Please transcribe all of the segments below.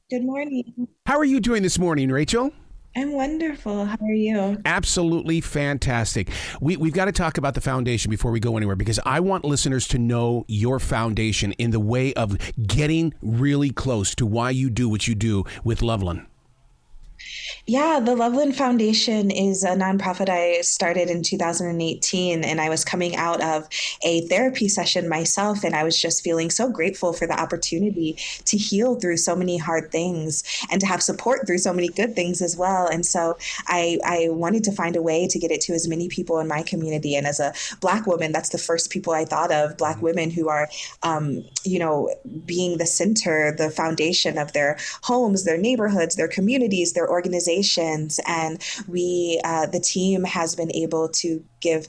Good morning. How are you doing this morning, Rachel? I'm wonderful. How are you? Absolutely fantastic. We've got to talk about the foundation before we go anywhere because I want listeners to know your foundation in the way of getting really close to why you do what you do with Loveland. Yeah, the Loveland Foundation is a nonprofit I started in 2018, and I was coming out of a therapy session myself, and I was just feeling so grateful for the opportunity to heal through so many hard things and to have support through so many good things as well. And so I wanted to find a way to get it to as many people in my community. And as a Black woman, that's the first people I thought of, Black women who are, being the center, the foundation of their homes, their neighborhoods, their communities, their organizations. And the team has been able to give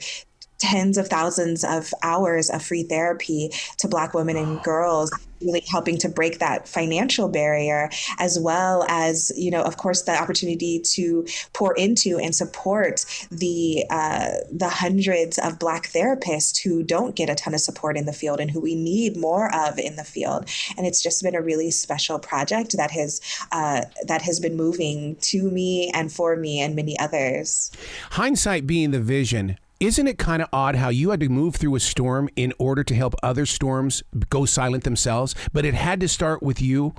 tens of thousands of hours of free therapy to Black women and girls, really helping to break that financial barrier, as well as, of course, the opportunity to pour into and support the hundreds of Black therapists who don't get a ton of support in the field and who we need more of in the field. And it's just been a really special project that has been moving to me and for me and many others. Hindsight being the vision. Isn't it kind of odd how you had to move through a storm in order to help other storms go silent themselves, but it had to start with you?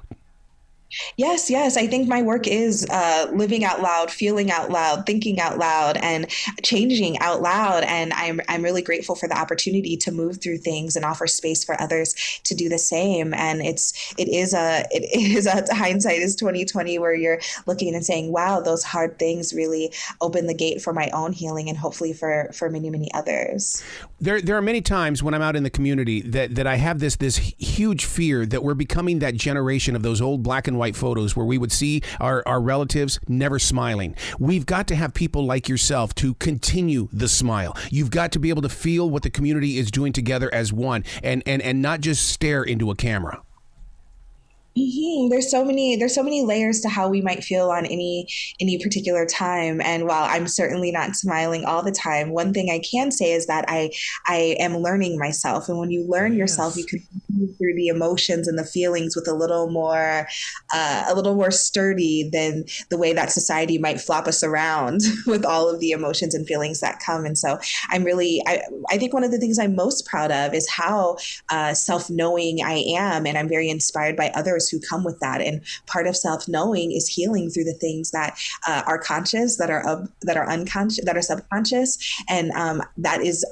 Yes, yes. I think my work is living out loud, feeling out loud, thinking out loud, and changing out loud. And I'm really grateful for the opportunity to move through things and offer space for others to do the same. And it is a hindsight is 2020 where you're looking and saying, wow, those hard things really open the gate for my own healing and hopefully for many, many others. There are many times when I'm out in the community that I have this huge fear that we're becoming that generation of those old black and white photos where we would see our relatives never smiling. We've got to have people like yourself to continue the smile. You've got to be able to feel what the community is doing together as one and not just stare into a camera. There's so many layers to how we might feel on any particular time. And while I'm certainly not smiling all the time, one thing I can say is that I am learning myself. And when you learn yourself, you can move through the emotions and the feelings with a little more sturdy than the way that society might flop us around with all of the emotions and feelings that come. And so I think one of the things I'm most proud of is how self-knowing I am. And I'm very inspired by others who come with that. And part of self-knowing is healing through the things that are conscious, that are unconscious, that are subconscious. And that is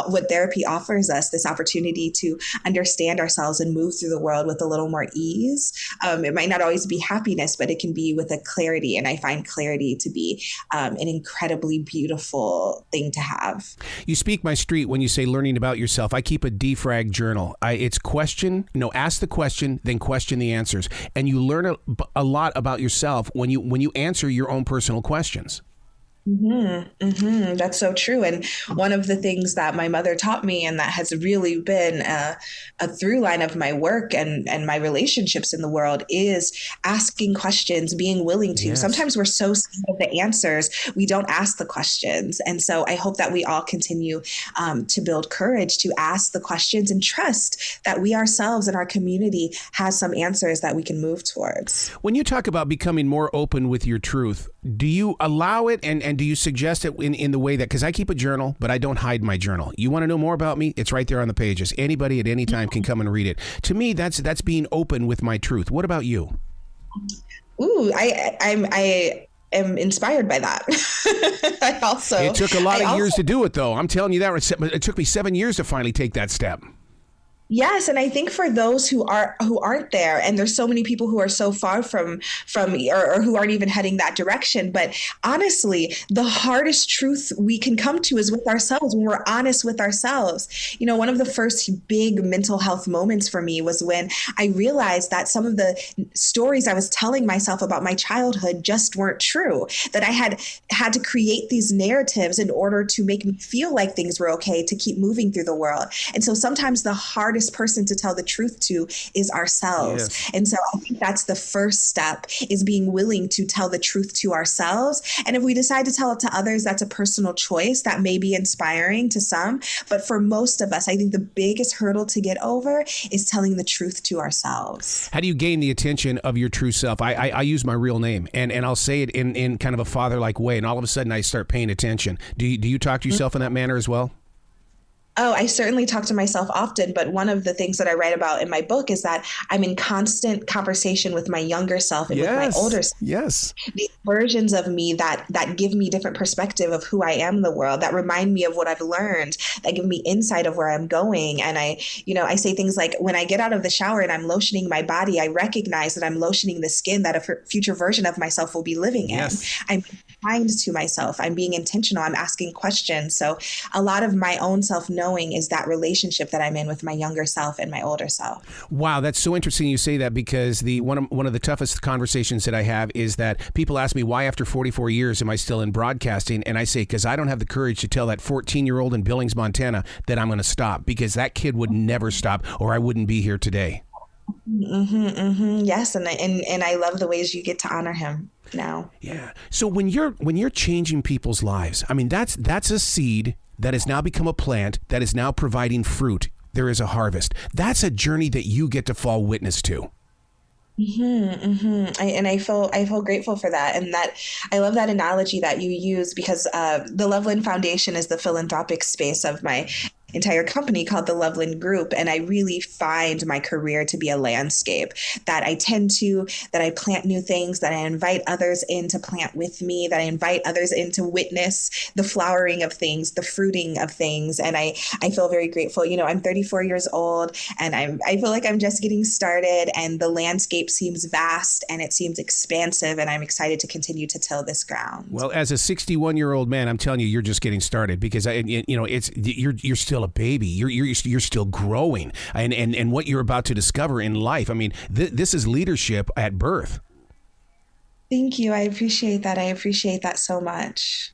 what therapy offers us, this opportunity to understand ourselves and move through the world with a little more ease. It might not always be happiness, but it can be with a clarity. And I find clarity to be an incredibly beautiful thing to have. You speak my street when you say learning about yourself. I keep a defrag journal. It's ask the question, then question the answers. And you learn a lot about yourself when you answer your own personal questions. That's so true. And one of the things that my mother taught me, and that has really been a through line of my work and my relationships in the world, is asking questions, being willing to. Yes. Sometimes we're so scared of the answers, we don't ask the questions. And so I hope that we all continue to build courage to ask the questions and trust that we ourselves and our community has some answers that we can move towards. When you talk about becoming more open with your truth, do you allow it and do you suggest it in the way that, because I keep a journal, but I don't hide my journal. You want to know more about me? It's right there on the pages. Anybody at any time can come and read it. To me, that's being open with my truth. What about you? Ooh, I am inspired by that. It took a lot of years to do it, though. I'm telling you that. It took me 7 years to finally take that step. Yes, and I think for those who aren't there, and there's so many people who are so far from or who aren't even heading that direction. But honestly, the hardest truth we can come to is with ourselves when we're honest with ourselves. One of the first big mental health moments for me was when I realized that some of the stories I was telling myself about my childhood just weren't true, that I had to create these narratives in order to make me feel like things were okay to keep moving through the world. And so sometimes the hardest hardest person to tell the truth to is ourselves. Yes. And so I think that's the first step, is being willing to tell the truth to ourselves. And if we decide to tell it to others, that's a personal choice that may be inspiring to some. But for most of us, I think the biggest hurdle to get over is telling the truth to ourselves. How do you gain the attention of your true self? I use my real name, and I'll say it in kind of a father-like way, and all of a sudden I start paying attention. Do you talk to yourself in that manner as well? Oh, I certainly talk to myself often, but one of the things that I write about in my book is that I'm in constant conversation with my younger self and with my older self. Yes. These versions of me that give me different perspective of who I am in the world, that remind me of what I've learned, that give me insight of where I'm going. And I say things like, when I get out of the shower and I'm lotioning my body, I recognize that I'm lotioning the skin that a future version of myself will be living in. I'm kind to myself. I'm being intentional. I'm asking questions. So a lot of my own self-knowing is that relationship that I'm in with my younger self and my older self. Wow, that's so interesting you say that, because one of the toughest conversations that I have is that people ask me, why after 44 years am I still in broadcasting? And I say, because I don't have the courage to tell that 14-year-old in Billings, Montana that I'm going to stop, because that kid would never stop, or I wouldn't be here today. Yes, and I love the ways you get to honor him now. Yeah. So when you're changing people's lives, I mean, that's a seed that has now become a plant that is now providing fruit. There is a harvest. That's a journey that you get to fall witness to. I feel grateful for that, and that I love that analogy that you use, because the Loveland Foundation is the philanthropic space of my entire company called the Loveland Group. And I really find my career to be a landscape that I plant new things, that I invite others in to plant with me, that I invite others in to witness the flowering of things, the fruiting of things. And I feel very grateful. I'm 34 years old, and I feel like I'm just getting started, and the landscape seems vast and it seems expansive, and I'm excited to continue to till this ground. Well, as a 61-year-old man, I'm telling you, you're just getting started, because you're still a baby. You're still growing, and what you're about to discover in life. I mean, this is leadership at birth. Thank you. I appreciate that. I appreciate that so much.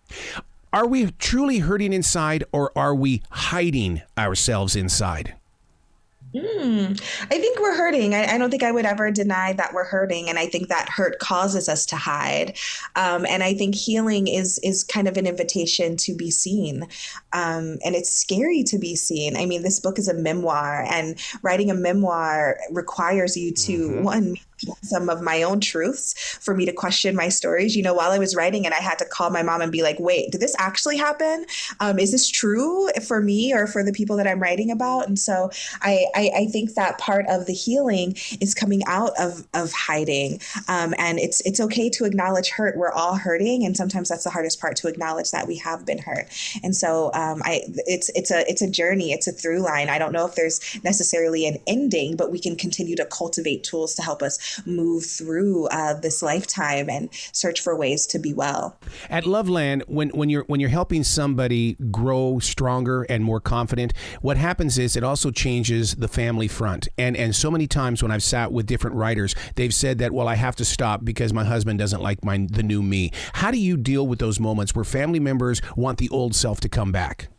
Are we truly hurting inside, or are we hiding ourselves inside? I think we're hurting. I don't think I would ever deny that we're hurting. And I think that hurt causes us to hide. And I think healing is kind of an invitation to be seen. And it's scary to be seen. I mean, this book is a memoir, and writing a memoir requires you to, one, some of my own truths, for me to question my stories. While I was writing, and I had to call my mom and be like, wait, did this actually happen? Is this true for me or for the people that I'm writing about? And so I think that part of the healing is coming out of hiding. And it's okay to acknowledge hurt. We're all hurting. And sometimes that's the hardest part, to acknowledge that we have been hurt. And so it's a journey. It's a through line. I don't know if there's necessarily an ending, but we can continue to cultivate tools to help us move through this lifetime and search for ways to be well. At Loveland, when you're helping somebody grow stronger and more confident, what happens is it also changes the family front. And so many times when I've sat with different writers, they've said that, well, I have to stop because my husband doesn't like the new me. How do you deal with those moments where family members want the old self to come back?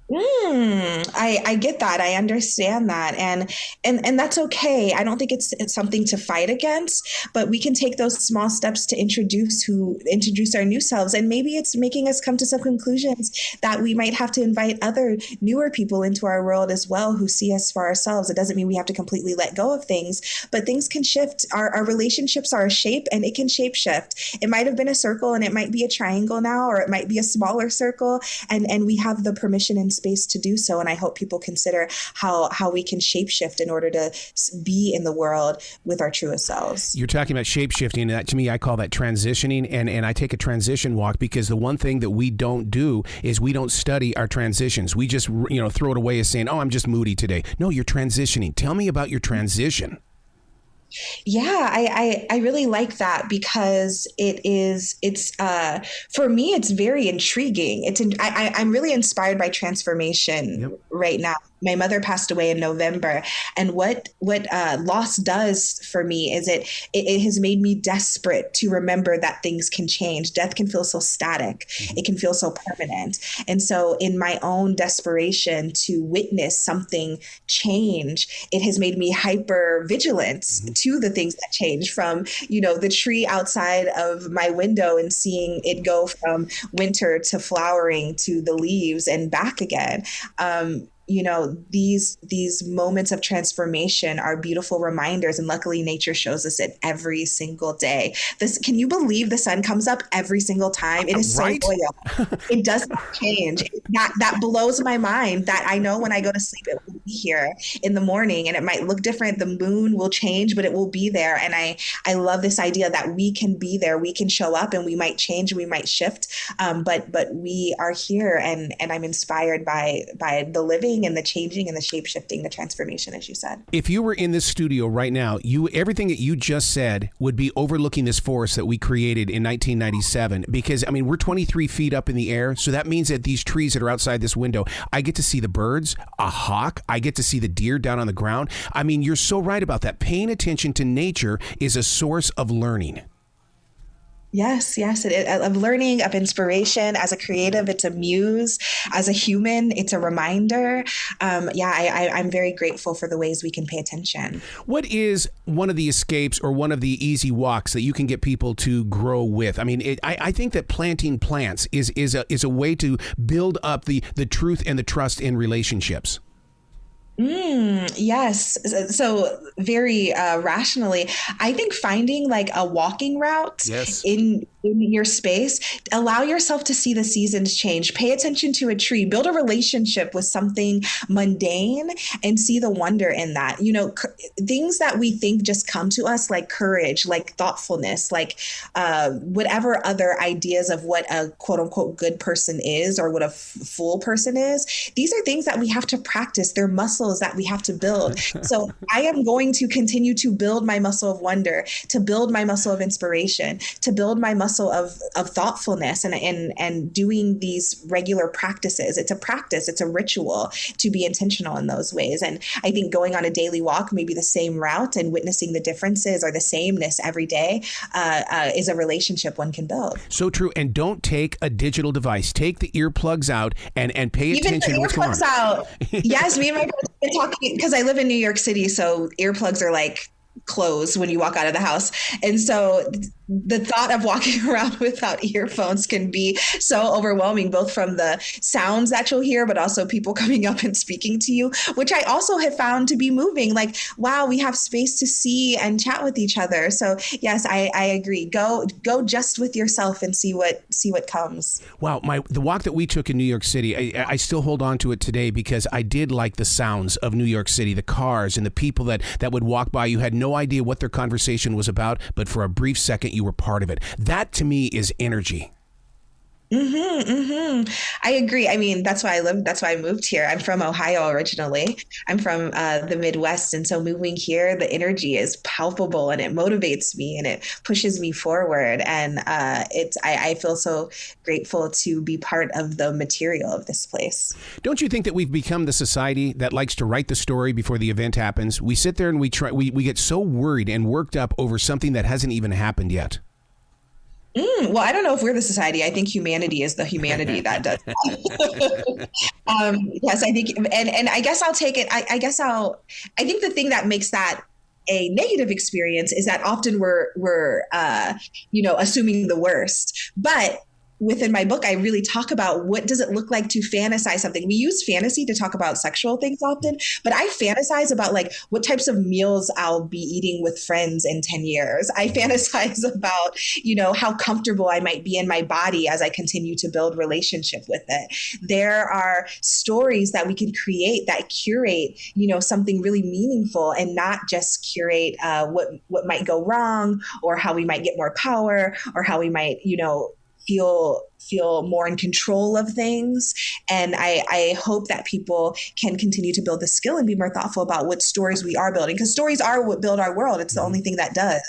I get that. I understand that. And that's okay. I don't think it's something to fight against, but we can take those small steps to introduce our new selves. And maybe it's making us come to some conclusions that we might have to invite other newer people into our world as well, who see us for ourselves. It doesn't mean we have to completely let go of things, but things can shift. Our relationships are a shape, and it can shape shift. It might have been a circle, and it might be a triangle now, or it might be a smaller circle. And we have the permission and space to do so. And I hope people consider how we can shapeshift in order to be in the world with our truest selves. You're talking about shapeshifting. That, to me, I call that transitioning. And I take a transition walk, because the one thing that we don't do is we don't study our transitions. We just, throw it away as saying, oh, I'm just moody today. No, you're transitioning. Tell me about your transition. Yeah, I really like that, because it's for me, it's very intriguing. I'm really inspired by transformation right now. my mother passed away in November, and what loss does for me is it has made me desperate to remember that things can change. Death can feel so static, Mm-hmm. it can feel so permanent, and so in my own desperation to witness something change, it has made me hyper vigilant Mm-hmm. to the things that change. From the tree outside of my window and seeing it go from winter to flowering to the leaves and back again. These moments of transformation are beautiful reminders, and luckily nature shows us it every single day. This Can you believe the sun comes up every single time? It is so Right? loyal. It does not change. That blows my mind, that I know when I go to sleep it will be here in the morning, and it might look different. The moon will change, but it will be there. And I love this idea that we can be there, we can show up, and we might change, we might shift, but we are here, and I'm inspired by the living and the changing and the shape shifting, the transformation, as you said. If you were in this studio right now, everything that you just said would be overlooking this forest that we created in 1997. Because, I mean, we're 23 feet up in the air. So that means that these trees that are outside this window, I get to see the birds, a hawk. I get to see the deer down on the ground. I mean, you're so right about that. Paying attention to nature is a source of learning. Yes, yes, of learning, of inspiration. As a creative, it's a muse. As a human, it's a reminder. I'm very grateful for the ways we can pay attention. What is one of the escapes or one of the easy walks that you can get people to grow with? I mean, I think that planting plants is a way to build up the truth and the trust in relationships. Yes. So very rationally, I think finding like a walking route Yes. in your space, allow yourself to see the seasons change. Pay attention to a tree, build a relationship with something mundane, and see the wonder in that. Things that we think just come to us, like courage, like thoughtfulness, like whatever other ideas of what a quote unquote good person is or what a fool person is. These are things that we have to practice. They're muscles that we have to build. So I am going to continue to build my muscle of wonder, to build my muscle of inspiration, to build my muscle of thoughtfulness, and doing these regular practices. It's a practice, it's a ritual to be intentional in those ways. And I think going on a daily walk, maybe the same route, and witnessing the differences or the sameness every day is a relationship one can build. So true. And don't take a digital device. Take the earplugs out and pay attention to what's going on. Even the earplugs out. Yes, me and my friends have been talking, because I live in New York City, so earplugs are like clothes when you walk out of the house. And so the thought of walking around without earphones can be so overwhelming, both from the sounds that you'll hear, but also people coming up and speaking to you, which I also have found to be moving. Like, wow, we have space to see and chat with each other. So yes, I agree. Go just with yourself and see what comes. Wow, the walk that we took in New York City, I still hold on to it today because I did like the sounds of New York City, the cars and the people that would walk by. You had no idea what their conversation was about, but for a brief second, you were part of it. That to me is energy. I agree. I mean, that's why I moved here. I'm from Ohio originally. I'm from the Midwest. And so moving here, the energy is palpable, and it motivates me and it pushes me forward. And I feel so grateful to be part of the material of this place. Don't you think that we've become the society that likes to write the story before the event happens? We sit there and we get so worried and worked up over something that hasn't even happened yet. Well, I don't know if we're the society. I think humanity is the humanity that does that. Yes, I think, and I guess I'll take it. I think the thing that makes that a negative experience is that often we're assuming the worst. But within my book, I really talk about what does it look like to fantasize something. We use fantasy to talk about sexual things often, but I fantasize about like what types of meals I'll be eating with friends in 10 years. I fantasize about, how comfortable I might be in my body as I continue to build relationship with it. There are stories that we can create that curate, something really meaningful, and not just curate what might go wrong, or how we might get more power, or how we might, feel more in control of things. And I hope that people can continue to build the skill and be more thoughtful about what stories we are building, because stories are what build our world. It's the only thing that does.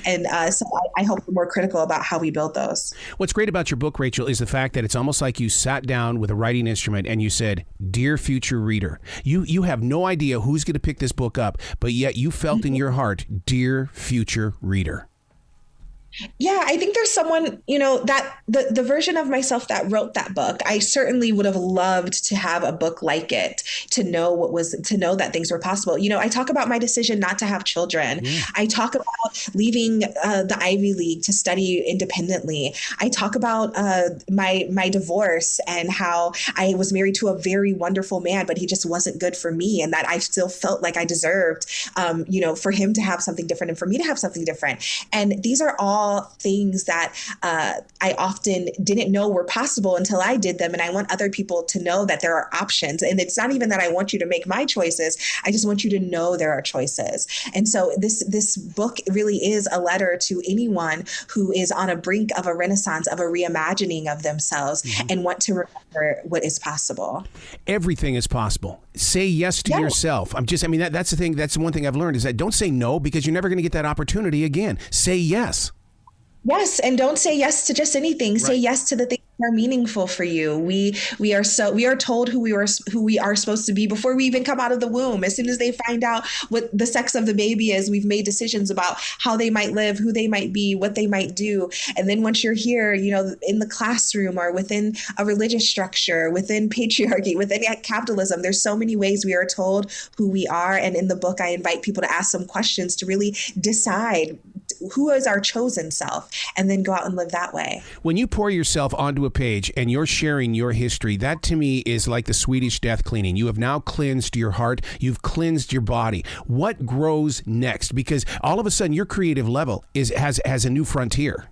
And so I hope we're more critical about how we build those. What's great about your book, Rachel, is the fact that it's almost like you sat down with a writing instrument and you said, "Dear future reader," you have no idea who's going to pick this book up, but yet you felt in your heart, "Dear future reader." Yeah, I think there's someone, that the version of myself that wrote that book, I certainly would have loved to have a book like it, to know that things were possible. I talk about my decision not to have children. Yeah. I talk about leaving the Ivy League to study independently. I talk about my divorce and how I was married to a very wonderful man, but he just wasn't good for me, and that I still felt like I deserved, for him to have something different and for me to have something different. And these are all things that I often didn't know were possible until I did them. And I want other people to know that there are options. And it's not even that I want you to make my choices. I just want you to know there are choices. And so this book really is a letter to anyone who is on a brink of a renaissance, of a reimagining of themselves, and want to remember what is possible. Everything is possible. Say yes to yourself. That's the thing. That's the one thing I've learned, is that don't say no, because you're never going to get that opportunity again. Say yes. Yes, and don't say yes to just anything. Right. Say yes to the things that are meaningful for you. We are told who we are supposed to be before we even come out of the womb. As soon as they find out what the sex of the baby is, we've made decisions about how they might live, who they might be, what they might do. And then once you're here, in the classroom or within a religious structure, within patriarchy, within capitalism, there's so many ways we are told who we are. And in the book, I invite people to ask some questions to really decide who is our chosen self, and then go out and live that way. When you pour yourself onto a page and you're sharing your history, that to me is like the Swedish death cleaning. You have now cleansed your heart. You've cleansed your body. What grows next? Because all of a sudden your creative level has a new frontier.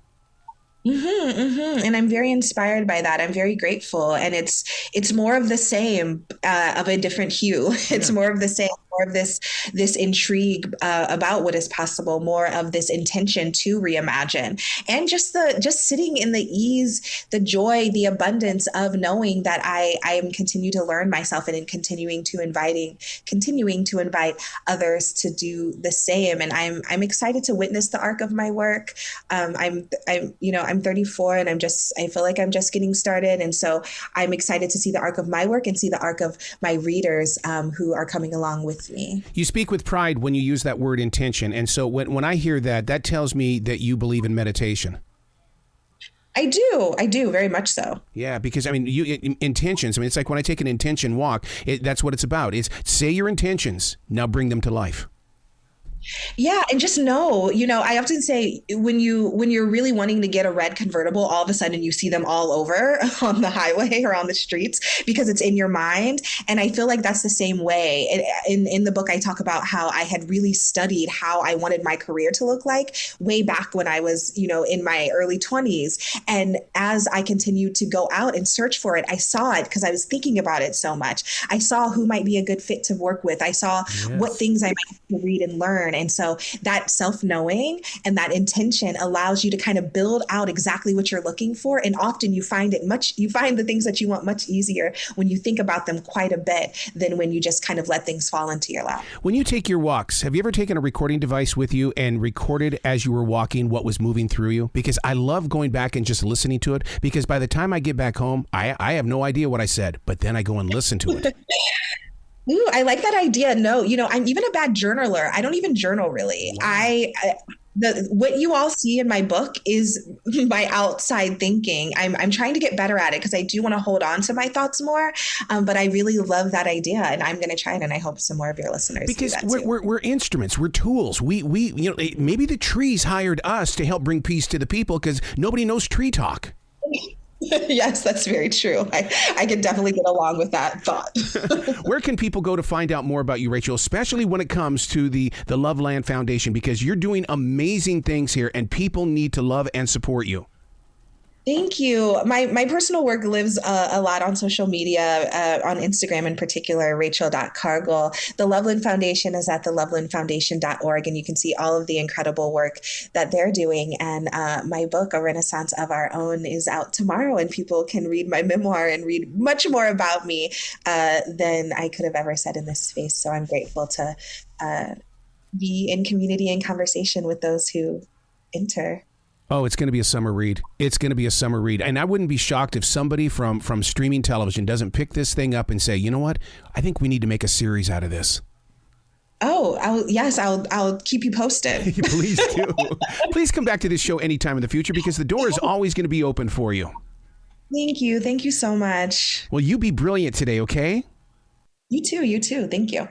And I'm very inspired by that. I'm very grateful. And it's more of the same, of a different hue. It's more of the same, more of this intrigue about what is possible, more of this intention to reimagine, and just sitting in the ease, the joy, the abundance of knowing that I am continue to learn myself, and in continuing to invite others to do the same. And I'm excited to witness the arc of my work. I'm 34, and I feel like I'm just getting started. And so I'm excited to see the arc of my work and see the arc of my readers who are coming along with me. You speak with pride when you use that word intention. And so when I hear that tells me that you believe in meditation. I do very much so. Yeah, because intentions. It's like when I take an intention walk, that's what it's about. It's say your intentions, now bring them to life. Yeah. And just know, I often say when you're really wanting to get a red convertible, all of a sudden you see them all over on the highway or on the streets because it's in your mind. And I feel like that's the same way. In the book, I talk about how I had really studied how I wanted my career to look like way back when I was, in my early 20s. And as I continued to go out and search for it, I saw it because I was thinking about it so much. I saw who might be a good fit to work with. I saw what things I might have to read and learn. And so that self-knowing and that intention allows you to kind of build out exactly what you're looking for. And often you find the things that you want much easier when you think about them quite a bit than when you just kind of let things fall into your lap. When you take your walks, have you ever taken a recording device with you and recorded as you were walking what was moving through you? Because I love going back and just listening to it, because by the time I get back home, I have no idea what I said, but then I go and listen to it. Ooh, I like that idea. No, I'm even a bad journaler. I don't even journal really. Wow. What you all see in my book is my outside thinking. I'm trying to get better at it because I do want to hold on to my thoughts more. But I really love that idea, and I'm going to try it. And I hope some more of your listeners do that too. We're instruments, we're tools. We maybe the trees hired us to help bring peace to the people because nobody knows tree talk. Yes, that's very true. I can definitely get along with that thought. Where can people go to find out more about you, Rachel, especially when it comes to the Loveland Foundation? Because you're doing amazing things here and people need to love and support you. Thank you. My personal work lives a lot on social media, on Instagram in particular, Rachel.Cargel. The Loveland Foundation is at thelovelandfoundation.org, and you can see all of the incredible work that they're doing. And my book, A Renaissance of Our Own, is out tomorrow, and people can read my memoir and read much more about me than I could have ever said in this space. So I'm grateful to uh, be in community and conversation with those who enter. Oh, it's going to be a summer read. It's going to be a summer read. And I wouldn't be shocked if somebody from streaming television doesn't pick this thing up and say, you know what? I think we need to make a series out of this. Oh, I'll keep you posted. Please do. Please come back to this show anytime in the future because the door is always going to be open for you. Thank you. Thank you so much. Well, you be brilliant today, okay? You too. You too. Thank you.